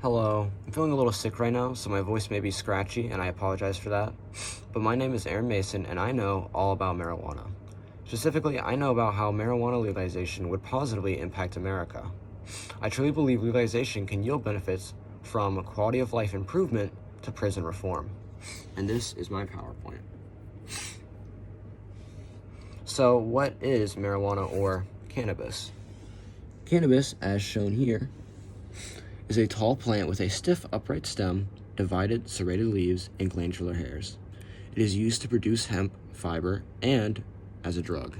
Hello, I'm feeling a little sick right now, so my voice may be scratchy, and I apologize for that. But my name is Aaron Mason, and I know all about marijuana. Specifically, I know about how marijuana legalization would positively impact America. I truly believe legalization can yield benefits from quality of life improvement to prison reform. And this is my PowerPoint. So, what is marijuana or cannabis? Cannabis, as shown here, is a tall plant with a stiff upright stem, divided serrated leaves, and glandular hairs. It is used to produce hemp fiber and as a drug.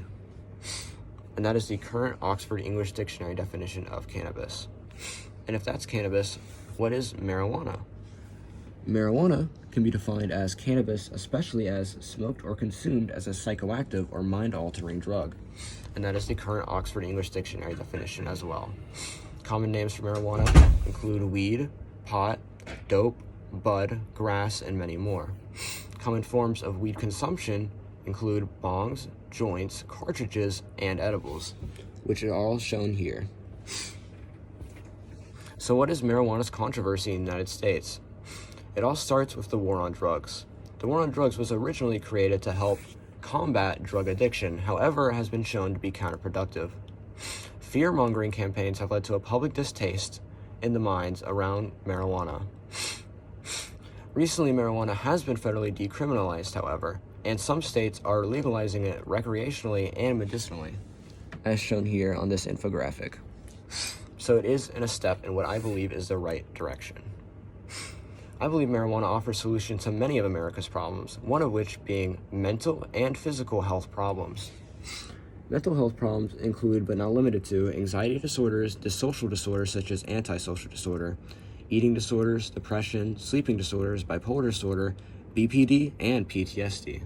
And that is the current Oxford English Dictionary definition of cannabis. And if that's cannabis, what is marijuana? Marijuana can be defined as cannabis, especially as smoked or consumed as a psychoactive or mind-altering drug. And that is the current Oxford English Dictionary definition as well. Common names for marijuana include weed, pot, dope, bud, grass, and many more. Common forms of weed consumption include bongs, joints, cartridges, and edibles, which are all shown here. So what is marijuana's controversy in the United States? It all starts with the war on drugs. The war on drugs was originally created to help combat drug addiction, however, has been shown to be counterproductive. Fear-mongering campaigns have led to a public distaste in the minds around marijuana. Recently, marijuana has been federally decriminalized, however, and some states are legalizing it recreationally and medicinally, as shown here on this infographic. So it is in a step in what I believe is the right direction. I believe marijuana offers solutions to many of America's problems, one of which being mental and physical health problems. Mental health problems include, but not limited to, anxiety disorders, dissocial disorders such as antisocial disorder, eating disorders, depression, sleeping disorders, bipolar disorder, BPD, and PTSD.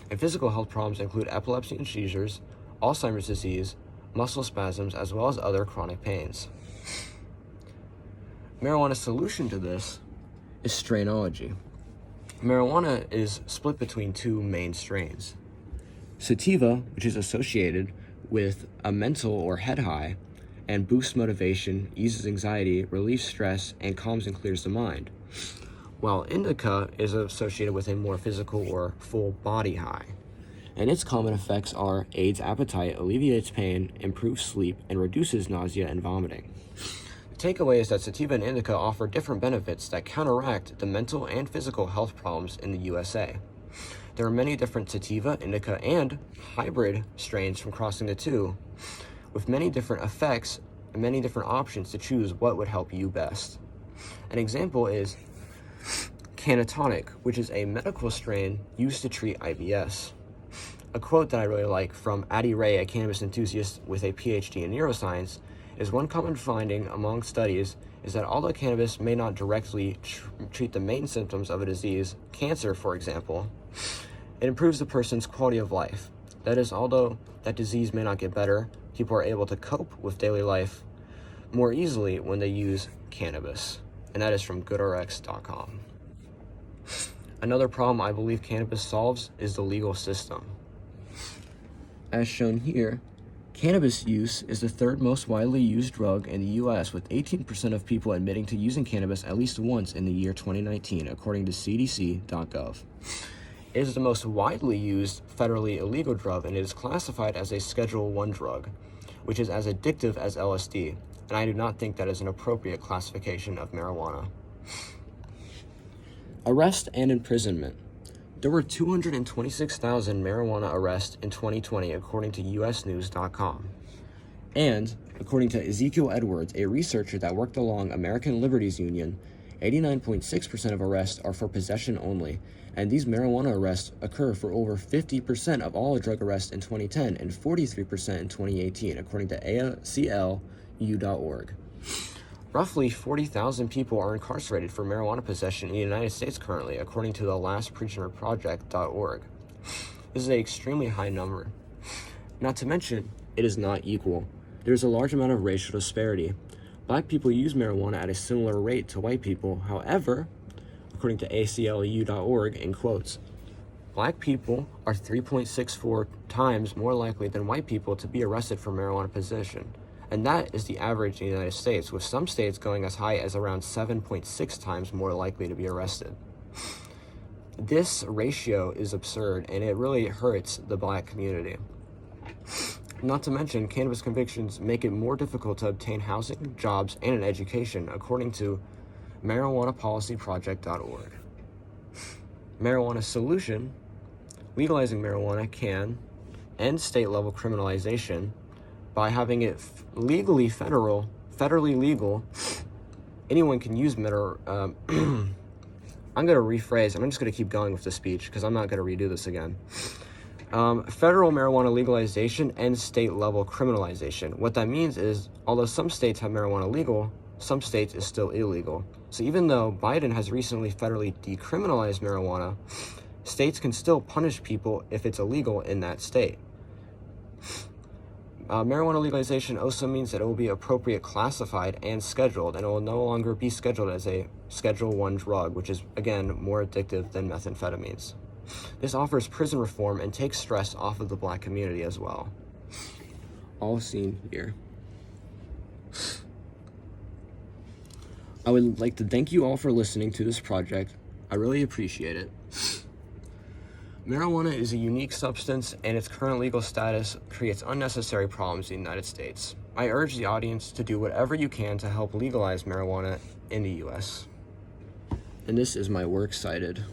And physical health problems include epilepsy and seizures, Alzheimer's disease, muscle spasms, as well as other chronic pains. Marijuana's solution to this is strainology. Marijuana is split between two main strains. Sativa, which is associated with a mental or head high, and boosts motivation, eases anxiety, relieves stress, and calms and clears the mind. While indica is associated with a more physical or full body high. And its common effects are aids appetite, alleviates pain, improves sleep, and reduces nausea and vomiting. The takeaway is that sativa and indica offer different benefits that counteract the mental and physical health problems in the USA. There are many different sativa, indica, and hybrid strains from crossing the two, with many different effects and many different options to choose what would help you best. An example is Cannatonic, which is a medical strain used to treat IBS. A quote that I really like from Addie Ray, a cannabis enthusiast with a PhD in neuroscience, is one common finding among studies is that although cannabis may not directly treat the main symptoms of a disease, cancer for example, it improves the person's quality of life. That is, although that disease may not get better, people are able to cope with daily life more easily when they use cannabis. And that is from goodrx.com. Another problem I believe cannabis solves is the legal system. As shown here, cannabis use is the third most widely used drug in the U.S., with 18% of people admitting to using cannabis at least once in the year 2019, according to cdc.gov. It is the most widely used federally illegal drug, and it is classified as a Schedule I drug, which is as addictive as LSD, and I do not think that is an appropriate classification of marijuana. Arrest and imprisonment. There were 226,000 marijuana arrests in 2020, according to usnews.com. And, according to Ezekiel Edwards, a researcher that worked along American Liberties Union, 89.6% of arrests are for possession only, and these marijuana arrests occur for over 50% of all drug arrests in 2010 and 43% in 2018, according to ACLU.org. Roughly 40,000 people are incarcerated for marijuana possession in the United States currently, according to the lastprisonerproject.org. This is an extremely high number. Not to mention, it is not equal. There is a large amount of racial disparity. Black people use marijuana at a similar rate to white people. However, according to ACLU.org, in quotes, Black people are 3.64 times more likely than white people to be arrested for marijuana possession, And that is the average in the United States, with some states going as high as around 7.6 times more likely to be arrested. This ratio is absurd, and it really hurts the Black community. Not to mention, cannabis convictions make it more difficult to obtain housing, jobs, and an education, according to marijuanapolicyproject.org. Marijuana solution: legalizing marijuana can end state-level criminalization by having it federally legal. Anyone can use I'm going to rephrase, and I'm just going to keep going with the speech because I'm not going to redo this again. Federal marijuana legalization and state-level criminalization. What that means is, although some states have marijuana legal, some states is still illegal. So even though Biden has recently federally decriminalized marijuana, states can still punish people if it's illegal in that state. Marijuana legalization also means that it will be appropriate classified and scheduled, and it will no longer be scheduled as a Schedule I drug, which is, again, more addictive than methamphetamines. This offers prison reform and takes stress off of the Black community as well. All seen here. I would like to thank you all for listening to this project. I really appreciate it. Marijuana is a unique substance, and its current legal status creates unnecessary problems in the United States. I urge the audience to do whatever you can to help legalize marijuana in the U.S. And this is my works cited.